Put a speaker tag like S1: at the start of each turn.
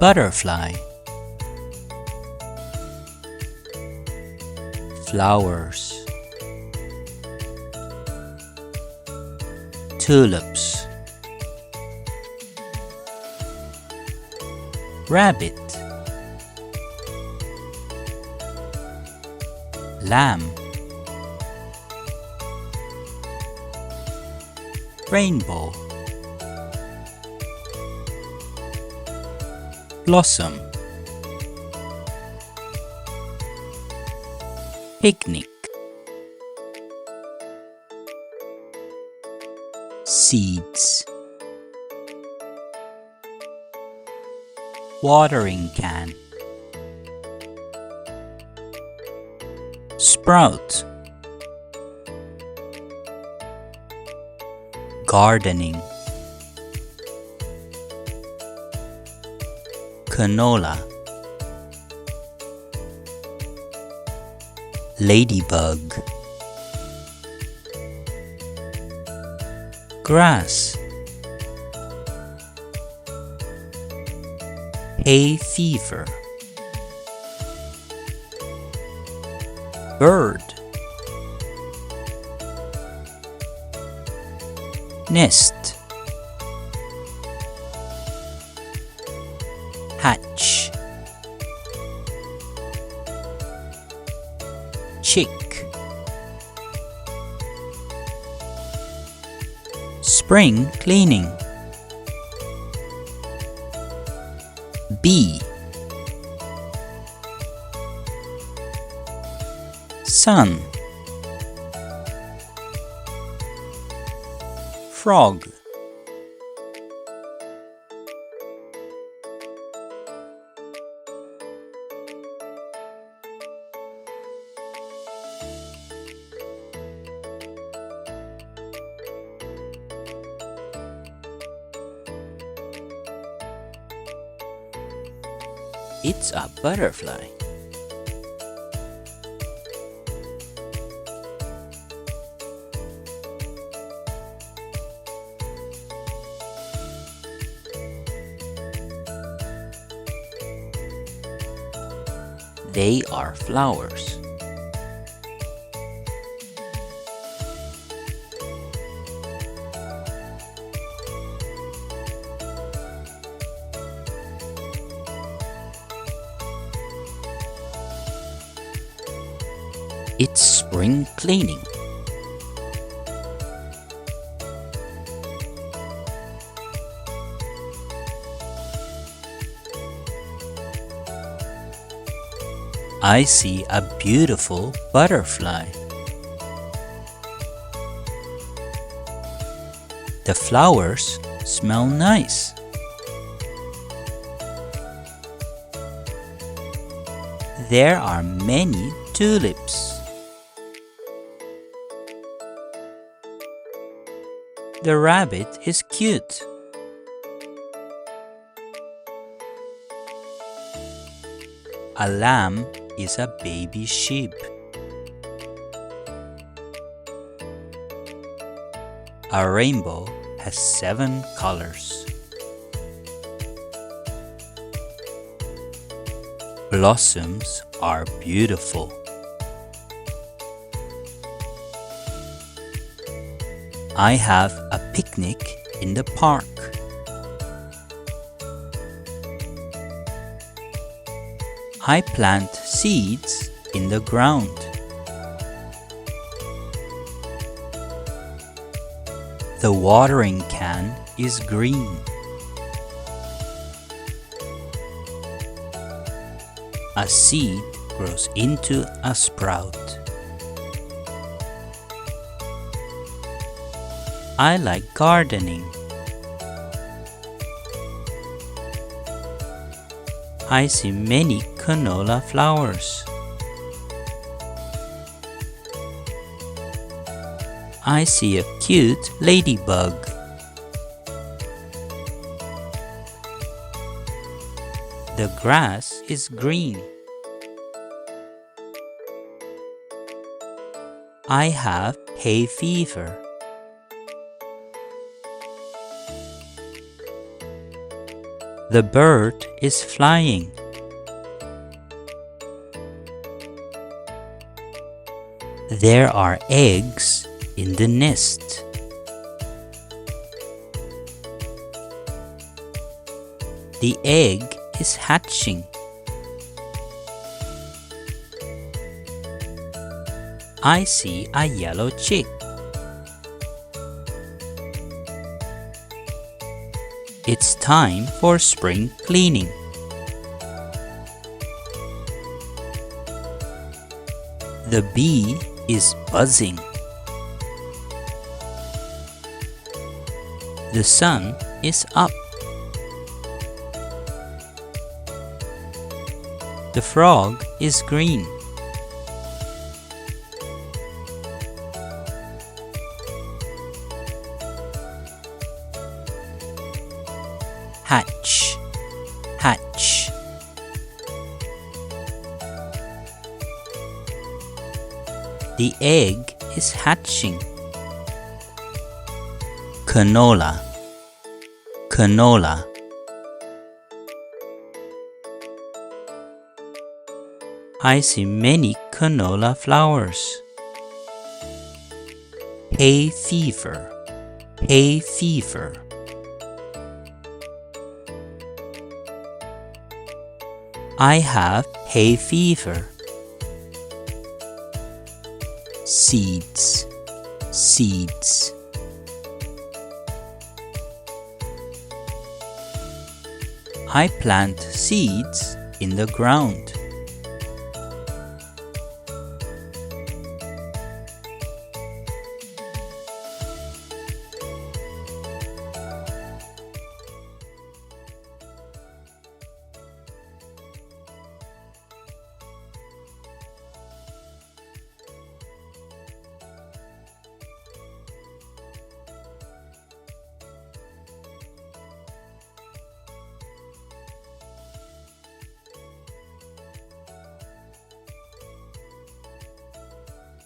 S1: butterfly, flowers, tulips, rabbit, lamb, rainbow, blossom, picnic, seeds, watering can, sprout, gardening, canola, ladybug, grass, hay fever, bird, nest, hatch, chick, spring cleaning, bee, sun, frog, it's a butterfly. They are flowers. It's spring cleaning. I see a beautiful butterfly. The flowers smell nice. There are many tulips. The rabbit is cute. A lamb is a baby sheep. A rainbow has 7 colors. Blossoms are beautiful. I have a picnic in the park. I plant seeds in the ground. The watering can is green. A seed grows into a sprout. I like gardening. I see many canola flowers. I see a cute ladybug. The grass is green. I have hay fever. The bird is flying. There are eggs in the nest. The egg is hatching. I see a yellow chick. It's time for spring cleaning. The bee is buzzing. The sun is up. The frog is green. Hatch, hatch. The egg is hatching. Canola, canola. I see many canola flowers. Hay fever, hay fever. I have hay fever. Seeds, seeds. I plant seeds in the ground.